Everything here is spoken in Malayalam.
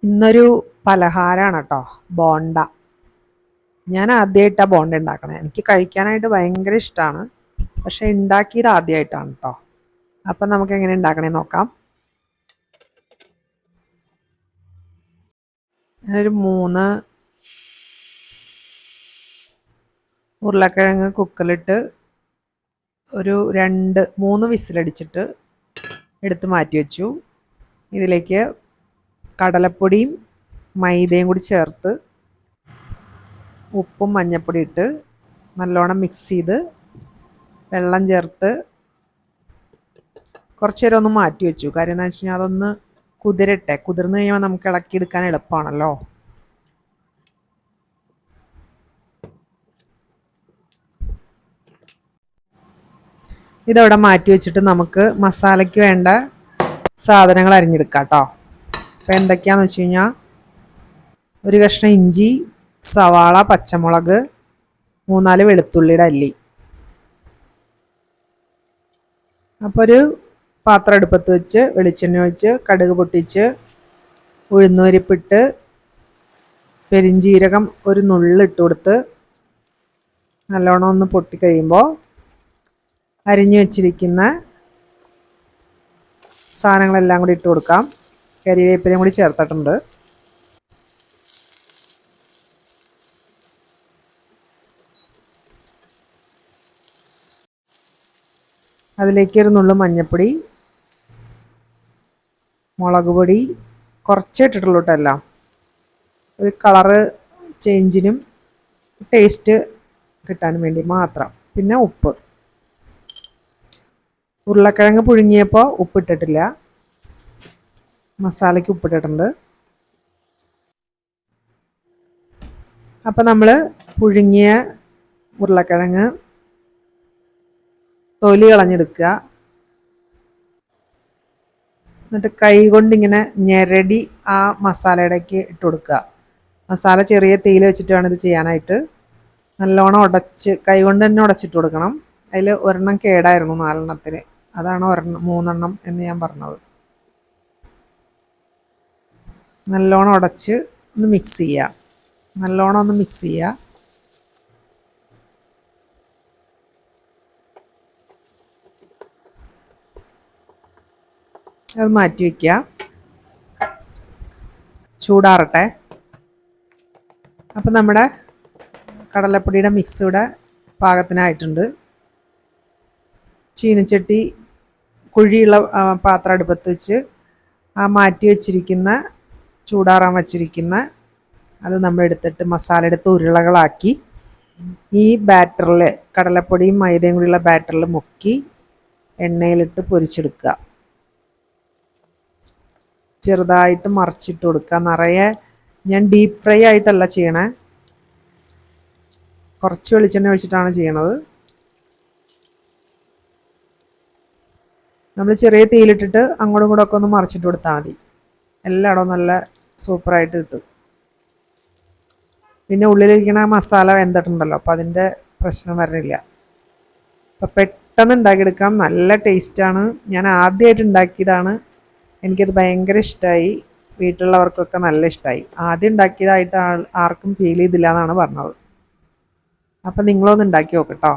ഇന്നൊരു പലഹാരമാണ് കേട്ടോ, ബോണ്ട. ഞാൻ ആദ്യമായിട്ടാണ് ബോണ്ട ഉണ്ടാക്കണേ. എനിക്ക് കഴിക്കാനായിട്ട് ഭയങ്കര ഇഷ്ടമാണ്, പക്ഷെ ഉണ്ടാക്കിയത് ആദ്യമായിട്ടാണ് കേട്ടോ. അപ്പം നമുക്ക് എങ്ങനെ ഉണ്ടാക്കണേ നോക്കാം. ഞാനൊരു 3 ഉരുളക്കിഴങ്ങ് കുക്കറിലിട്ട് ഒരു 2-3 വിസിലടിച്ചിട്ട് എടുത്ത് മാറ്റി വെച്ചു. ഇതിലേക്ക് കടലപ്പൊടിയും മൈദയും കൂടി ചേർത്ത് ഉപ്പും മഞ്ഞൾപ്പൊടി ഇട്ട് നല്ലോണം മിക്സ് ചെയ്ത് വെള്ളം ചേർത്ത് കുറച്ച് നേരം ഒന്ന് മാറ്റി വെച്ചു. കാര്യം എന്താ വെച്ച് കഴിഞ്ഞാൽ അതൊന്ന് കുതിർന്ന് കഴിയുമ്പോൾ നമുക്ക് ഇളക്കിയെടുക്കാൻ എളുപ്പമാണല്ലോ. ഇതവിടെ മാറ്റി വെച്ചിട്ട് നമുക്ക് മസാലയ്ക്ക് വേണ്ട സാധനങ്ങൾ അരിഞ്ഞെടുക്കാം കേട്ടോ. അപ്പം എന്തൊക്കെയാണെന്ന് വെച്ച് കഴിഞ്ഞാൽ ഒരു കഷ്ണം ഇഞ്ചി, സവാള, പച്ചമുളക്, 3-4 വെളുത്തുള്ളിയുടെ അല്ലി. അപ്പോൾ ഒരു പാത്രം അടുപ്പത്ത് വെച്ച് വെളിച്ചെണ്ണ ഒഴിച്ച് കടുക് പൊട്ടിച്ച് ഉഴുന്നുപരിപ്പിട്ട് പെരിഞ്ജീരകം ഒരു നുള്ളിട്ട് കൊടുത്ത് നല്ലോണം ഒന്ന് പൊട്ടിക്കഴിയുമ്പോൾ അരിഞ്ഞു വെച്ചിരിക്കുന്ന സാധനങ്ങളെല്ലാം കൂടി ഇട്ട് കൊടുക്കാം. കരിവേപ്പിലയും കൂടി ചേർത്തിട്ടുണ്ട്. അതിലേക്ക് ഒരു നുള്ളു മഞ്ഞൾപ്പൊടി, മുളക് പൊടി കുറച്ചേ ഇട്ടിട്ടുള്ളൂ കേട്ടോ, എല്ലാം ഒരു കളറ് ചേഞ്ചിനും ടേസ്റ്റ് കിട്ടാനും വേണ്ടി മാത്രം. പിന്നെ ഉപ്പ്. ഉരുളക്കിഴങ്ങ് പുഴുങ്ങിയപ്പോൾ ഉപ്പിട്ടിട്ടില്ല, മസാലയ്ക്ക് ഉപ്പിട്ടിട്ടുണ്ട്. അപ്പം നമ്മൾ പുഴുങ്ങിയ ഉരുളക്കിഴങ്ങ് തൊലി കളഞ്ഞെടുക്കുക. എന്നിട്ട് കൈ കൊണ്ടിങ്ങനെ ഞെരടി ആ മസാലയിലേക്ക് ഇട്ട് കൊടുക്കുക. മസാല ചെറിയ തീയിൽ വെച്ചിട്ട് വേണം ഇത് ചെയ്യാനായിട്ട്. നല്ലോണം ഉടച്ച് കൈ കൊണ്ട് തന്നെ ഉടച്ചിട്ട് കൊടുക്കണം. അതിൽ ഒരെണ്ണം കേടായിരുന്നു 4 അതാണ് 3 എന്ന് ഞാൻ പറഞ്ഞത്. നല്ലോണം ഉടച്ച് ഒന്ന് മിക്സ് ചെയ്യുക. അത് മാറ്റി വയ്ക്കുക, ചൂടാറട്ടെ. അപ്പം നമ്മുടെ കടലപ്പൊടിയുടെ മിക്സ് ഇവിടെ പാകത്തിനായിട്ടുണ്ട്. ചീനച്ചട്ടി കുഴിയുള്ള പാത്രം അടുപ്പത്ത് വെച്ച് ആ മാറ്റി വെച്ചിരിക്കുന്ന ചൂടാറാൻ വച്ചിരിക്കുന്ന അത് നമ്മളെടുത്തിട്ട് മസാല എടുത്ത് ഉരുളകളാക്കി ഈ ബാറ്ററിൽ, കടലപ്പൊടിയും മൈദയും കൂടിയുള്ള ബാറ്ററിൽ മുക്കി എണ്ണയിലിട്ട് പൊരിച്ചെടുക്കുക. ചെറുതായിട്ട് മറിച്ചിട്ട് കൊടുക്കുക. നിറയെ ഞാൻ ഡീപ്പ് ഫ്രൈ ആയിട്ടല്ല ചെയ്യണേ, കുറച്ച് വെളിച്ചെണ്ണ ഒഴിച്ചിട്ടാണ് ചെയ്യണത്. നമ്മൾ ചെറിയ തീയിലിട്ടിട്ട് അങ്ങോട്ടും ഇങ്ങോട്ടും ഒക്കെ ഒന്ന് മറിച്ചിട്ട് കൊടുത്താൽ മതി. എല്ലായിടവും നല്ല സൂപ്പറായിട്ട് കിട്ടും. പിന്നെ ഉള്ളിലിരിക്കണ മസാല വെന്തിട്ടുണ്ടല്ലോ, അപ്പോൾ അതിൻ്റെ പ്രശ്നം വരണില്ല. അപ്പോൾ പെട്ടെന്ന് ഉണ്ടാക്കിയെടുക്കാം, നല്ല ടേസ്റ്റാണ്. ഞാൻ ആദ്യമായിട്ട് ഉണ്ടാക്കിയതാണ്, എനിക്കത് ഭയങ്കര ഇഷ്ടമായി. വീട്ടിലുള്ളവർക്കൊക്കെ നല്ല ഇഷ്ടമായി. ആദ്യം ഉണ്ടാക്കിയതായിട്ട് ആർക്കും ഫീൽ ചെയ്തില്ല എന്നാണ് പറഞ്ഞത്. അപ്പം നിങ്ങളൊന്ന് ഉണ്ടാക്കി നോക്കട്ടോ.